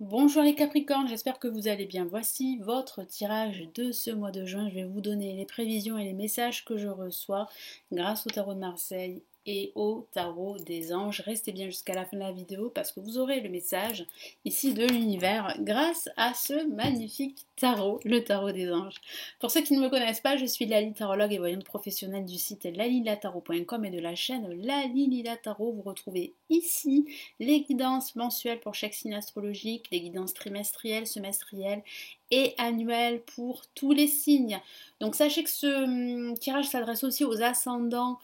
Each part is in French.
Bonjour les Capricornes, j'espère que vous allez bien. Voici votre tirage de ce mois de juin. Je vais vous donner les prévisions et les messages que je reçois grâce au tarot de Marseille et au tarot des anges. Restez bien jusqu'à la fin de la vidéo parce que vous aurez le message ici de l'univers grâce à ce magnifique tarot, le tarot des anges. Pour ceux qui ne me connaissent pas, je suis Lali, tarologue et voyante professionnelle du site lalilatarot.com et de la chaîne Lali Lila Tarot. Vous retrouvez ici les guidances mensuelles pour chaque signe astrologique, les guidances trimestrielles, semestrielles et annuelles pour tous les signes. Donc sachez que ce tirage s'adresse aussi aux ascendants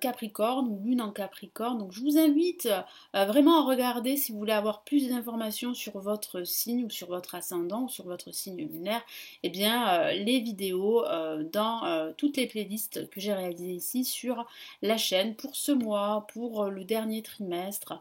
Capricorne ou Lune en Capricorne. Donc je vous invite vraiment à regarder si vous voulez avoir plus d'informations sur votre signe ou sur votre ascendant ou sur votre signe lunaire, et bien les vidéos dans toutes les playlists que j'ai réalisées ici sur la chaîne pour ce mois, pour le dernier trimestre.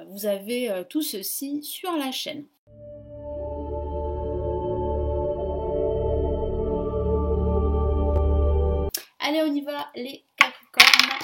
Vous avez tout ceci sur la chaîne. Allez, on y va les Capricornes.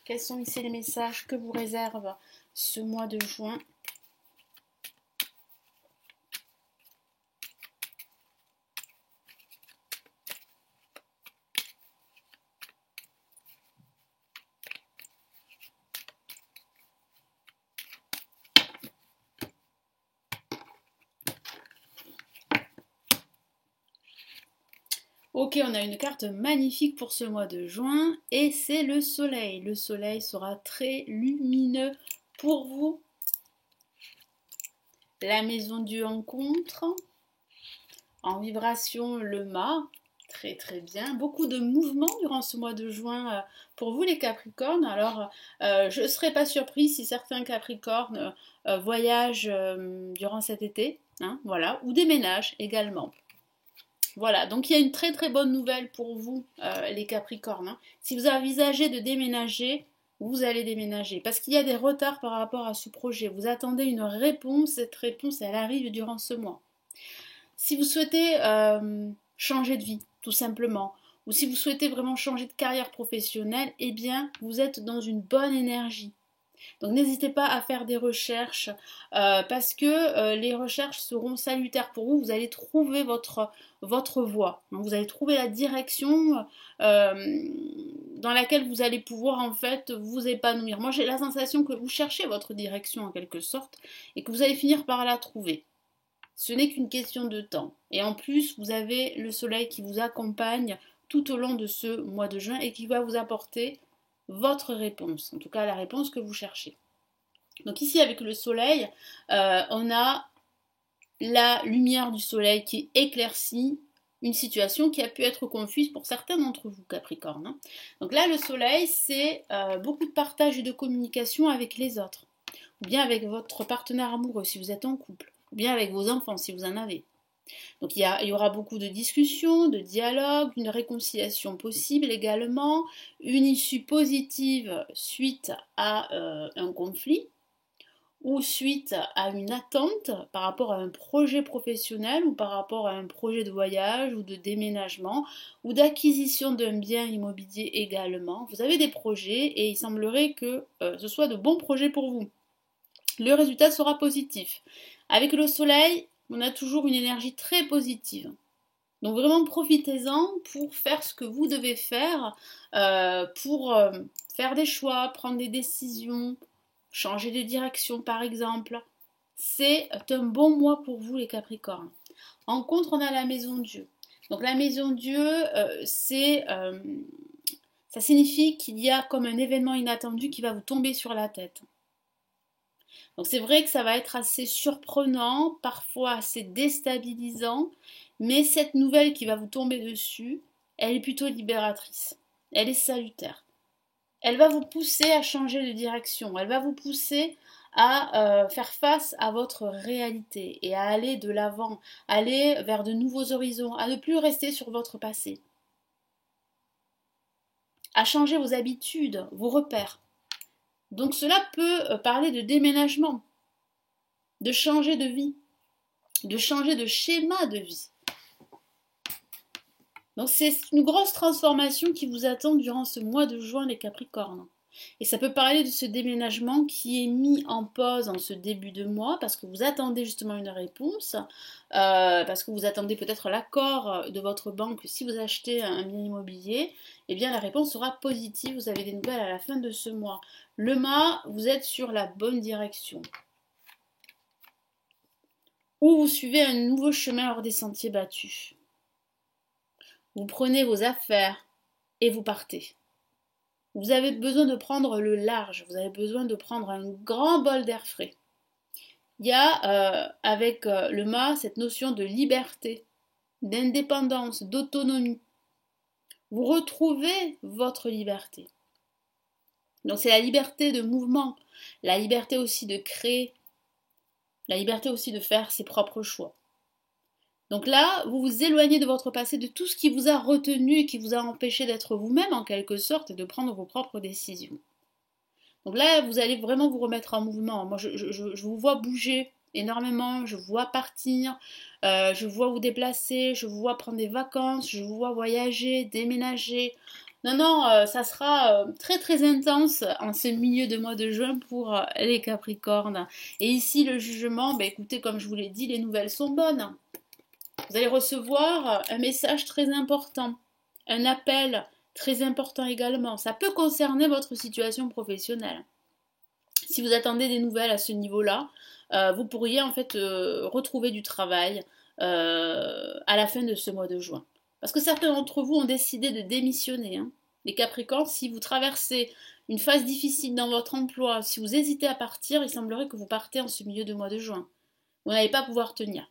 Quels sont ici les messages que vous réserve ce mois de juin? Ok, on a une carte magnifique pour ce mois de juin et c'est le soleil. Le soleil sera très lumineux pour vous. La maison du rencontre, en vibration le mât, très très bien. Beaucoup de mouvements durant ce mois de juin pour vous les Capricornes. Alors je ne serais pas surprise si certains Capricornes voyagent durant cet été, hein, voilà, ou déménagent également. Voilà, donc il y a une très très bonne nouvelle pour vous, les Capricornes, hein. Si vous envisagez de déménager, vous allez déménager. Parce qu'il y a des retards par rapport à ce projet. Vous attendez une réponse, cette réponse, elle arrive durant ce mois. Si vous souhaitez changer de vie, tout simplement, ou si vous souhaitez vraiment changer de carrière professionnelle, eh bien, vous êtes dans une bonne énergie. Donc n'hésitez pas à faire des recherches parce que les recherches seront salutaires pour vous. Vous allez trouver votre voie. Donc, vous allez trouver la direction dans laquelle vous allez pouvoir en fait vous épanouir. Moi j'ai la sensation que vous cherchez votre direction en quelque sorte et que vous allez finir par la trouver. Ce n'est qu'une question de temps. Et en plus, vous avez le soleil qui vous accompagne tout au long de ce mois de juin et qui va vous apporter votre réponse, en tout cas la réponse que vous cherchez. Donc ici avec le soleil, on a la lumière du soleil qui éclaircit une situation qui a pu être confuse pour certains d'entre vous, Capricorne, hein. Donc là, le soleil, c'est beaucoup de partage et de communication avec les autres, ou bien avec votre partenaire amoureux si vous êtes en couple, ou bien avec vos enfants si vous en avez. Donc il y aura beaucoup de discussions, de dialogues, une réconciliation possible également, une issue positive suite à un conflit ou suite à une attente par rapport à un projet professionnel ou par rapport à un projet de voyage ou de déménagement ou d'acquisition d'un bien immobilier également. Vous avez des projets et il semblerait que ce soit de bons projets pour vous. Le résultat sera positif. Avec le soleil, on a toujours une énergie très positive. Donc vraiment profitez-en pour faire ce que vous devez faire, pour faire des choix, prendre des décisions, changer de direction par exemple. C'est un bon mois pour vous les Capricornes. En contre, on a la maison Dieu. Donc la maison Dieu, ça signifie qu'il y a comme un événement inattendu qui va vous tomber sur la tête. Donc c'est vrai que ça va être assez surprenant, parfois assez déstabilisant, mais cette nouvelle qui va vous tomber dessus, elle est plutôt libératrice. Elle est salutaire. Elle va vous pousser à changer de direction. Elle va vous pousser à faire face à votre réalité et à aller de l'avant, aller vers de nouveaux horizons, à ne plus rester sur votre passé, à changer vos habitudes, vos repères. Donc cela peut parler de déménagement, de changer de vie, de changer de schéma de vie. Donc c'est une grosse transformation qui vous attend durant ce mois de juin les Capricornes. Et ça peut parler de ce déménagement qui est mis en pause en ce début de mois parce que vous attendez justement une réponse, parce que vous attendez peut-être l'accord de votre banque si vous achetez un bien immobilier, eh bien la réponse sera positive, vous avez des nouvelles à la fin de ce mois. Le mât, vous êtes sur la bonne direction. Ou vous suivez un nouveau chemin hors des sentiers battus. Vous prenez vos affaires et vous partez. Vous avez besoin de prendre le large, vous avez besoin de prendre un grand bol d'air frais. Il y a avec le mât cette notion de liberté, d'indépendance, d'autonomie. Vous retrouvez votre liberté. Donc c'est la liberté de mouvement, la liberté aussi de créer, la liberté aussi de faire ses propres choix. Donc là, vous vous éloignez de votre passé, de tout ce qui vous a retenu et qui vous a empêché d'être vous-même en quelque sorte et de prendre vos propres décisions. Donc là, vous allez vraiment vous remettre en mouvement. Moi, je vous vois bouger énormément, je vous vois partir, je vous vois vous déplacer, je vous vois prendre des vacances, je vous vois voyager, déménager. Non, non, ça sera très très intense en ce milieu de mois de juin pour les Capricornes. Et ici, le jugement, bah, écoutez, comme je vous l'ai dit, les nouvelles sont bonnes. Vous allez recevoir un message très important, un appel très important également. Ça peut concerner votre situation professionnelle. Si vous attendez des nouvelles à ce niveau-là, vous pourriez en fait retrouver du travail à la fin de ce mois de juin. Parce que certains d'entre vous ont décidé de démissionner. Hein. Les Capricornes, si vous traversez une phase difficile dans votre emploi, si vous hésitez à partir, il semblerait que vous partez en ce milieu de mois de juin. Vous n'allez pas pouvoir tenir.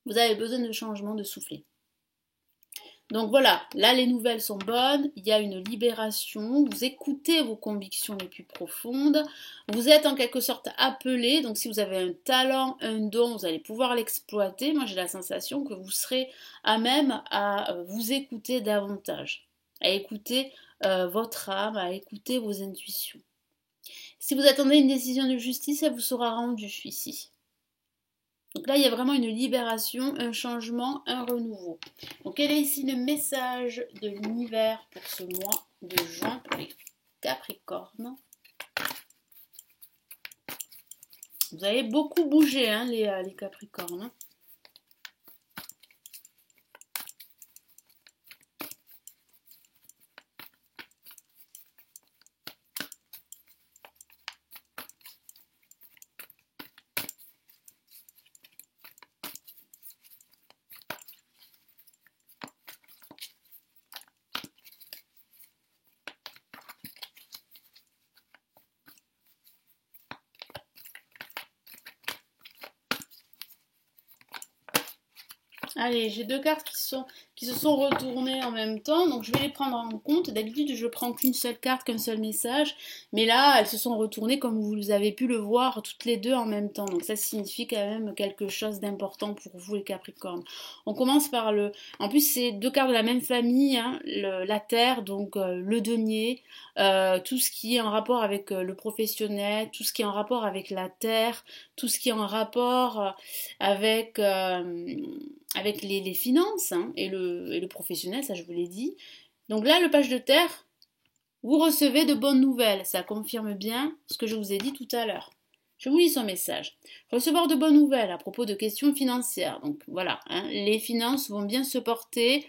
Vous avez besoin de changement de soufflet. Donc voilà, là les nouvelles sont bonnes, il y a une libération, vous écoutez vos convictions les plus profondes, vous êtes en quelque sorte appelé, donc si vous avez un talent, un don, vous allez pouvoir l'exploiter. Moi j'ai la sensation que vous serez à même à vous écouter davantage, à écouter votre âme, à écouter vos intuitions. Si vous attendez une décision de justice, elle vous sera rendue ici. Donc là, il y a vraiment une libération, un changement, un renouveau. Donc quel est ici le message de l'univers pour ce mois de juin pour les Capricornes? Vous avez beaucoup bougé, hein, les Capricornes. Allez, j'ai deux cartes qui se sont retournées en même temps, donc je vais les prendre en compte. D'habitude, je prends qu'une seule carte, qu'un seul message, mais là, elles se sont retournées comme vous avez pu le voir, toutes les deux en même temps. Donc ça signifie quand même quelque chose d'important pour vous, les Capricornes. On commence par le... En plus, c'est deux cartes de la même famille, hein, la Terre, donc le denier, tout ce qui est en rapport avec le professionnel, tout ce qui est en rapport avec la Terre, tout ce qui est en rapport avec les finances hein, et le professionnel, ça je vous l'ai dit. Donc là, le page de terre, vous recevez de bonnes nouvelles. Ça confirme bien ce que je vous ai dit tout à l'heure. Je vous lis son message. Recevoir de bonnes nouvelles à propos de questions financières. Donc voilà, hein, les finances vont bien se porter.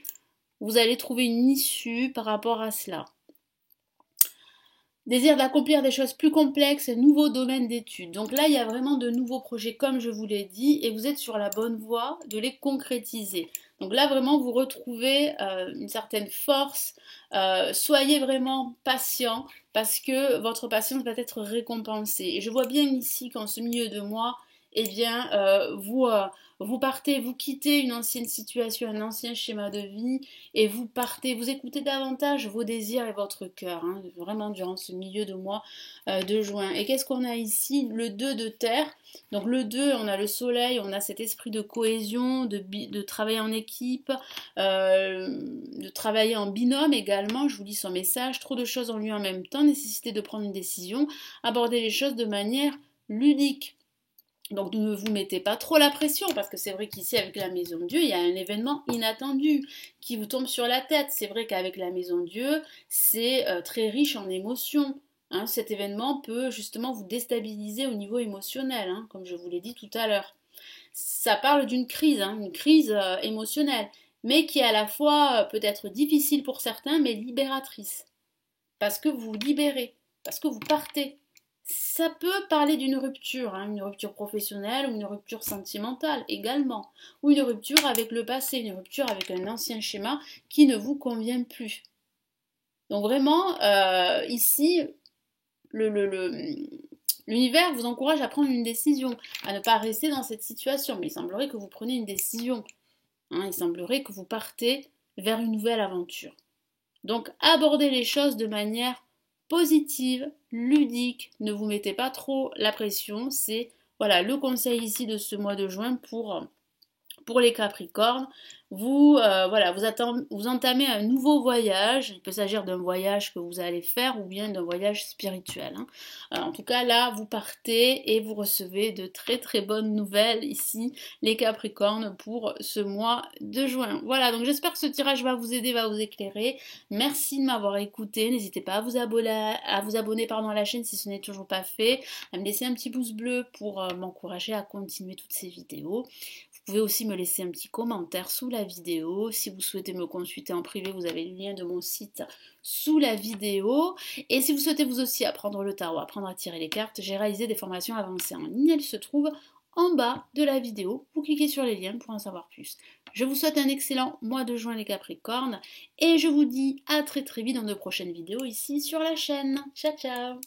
Vous allez trouver une issue par rapport à cela. Désir d'accomplir des choses plus complexes, nouveaux domaines d'études. Donc là, il y a vraiment de nouveaux projets, comme je vous l'ai dit, et vous êtes sur la bonne voie de les concrétiser. Donc là, vraiment, vous retrouvez une certaine force. Soyez vraiment patient, parce que votre patience va être récompensée. Et je vois bien ici qu'en ce milieu de mois, eh bien, vous partez, vous quittez une ancienne situation, un ancien schéma de vie, et vous partez, vous écoutez davantage vos désirs et votre cœur, hein, vraiment durant ce milieu de mois de juin. Et qu'est-ce qu'on a ici? Le 2 de terre. Donc le 2, on a le soleil, on a cet esprit de cohésion, de travailler en équipe, de travailler en binôme également. Je vous lis son message. Trop de choses en lui en même temps, nécessité de prendre une décision, aborder les choses de manière ludique. Donc ne vous mettez pas trop la pression, parce que c'est vrai qu'ici avec la Maison Dieu, il y a un événement inattendu qui vous tombe sur la tête. C'est vrai qu'avec la Maison Dieu, c'est très riche en émotions. Hein, cet événement peut justement vous déstabiliser au niveau émotionnel, hein, comme je vous l'ai dit tout à l'heure. Ça parle d'une crise, hein, une crise émotionnelle, mais qui est à la fois peut être difficile pour certains, mais libératrice. Parce que vous vous libérez, parce que vous partez. Ça peut parler d'une rupture, hein, une rupture professionnelle ou une rupture sentimentale également, ou une rupture avec le passé, une rupture avec un ancien schéma qui ne vous convient plus. Donc vraiment, ici, l'univers vous encourage à prendre une décision, à ne pas rester dans cette situation. Mais il semblerait que vous preniez une décision. Hein, il semblerait que vous partez vers une nouvelle aventure. Donc abordez les choses de manière positive, ludique. Ne vous mettez pas trop la pression. C'est voilà le conseil ici de ce mois de juin pour les Capricornes. Voilà, vous entamez un nouveau voyage. Il peut s'agir d'un voyage que vous allez faire ou bien d'un voyage spirituel. Hein. En tout cas, là, vous partez et vous recevez de très très bonnes nouvelles ici, les Capricornes, pour ce mois de juin. Voilà, donc j'espère que ce tirage va vous aider, va vous éclairer. Merci de m'avoir écouté. N'hésitez pas à vous abonner, à la chaîne si ce n'est toujours pas fait, à me laisser un petit pouce bleu pour m'encourager à continuer toutes ces vidéos. Vous pouvez aussi me laisser un petit commentaire sous la vidéo. Si vous souhaitez me consulter en privé, vous avez le lien de mon site sous la vidéo. Et si vous souhaitez vous aussi apprendre le tarot, apprendre à tirer les cartes, j'ai réalisé des formations avancées en ligne. Elles se trouvent en bas de la vidéo. Vous cliquez sur les liens pour en savoir plus. Je vous souhaite un excellent mois de juin les Capricornes. Et je vous dis à très très vite dans de prochaines vidéos ici sur la chaîne. Ciao ciao!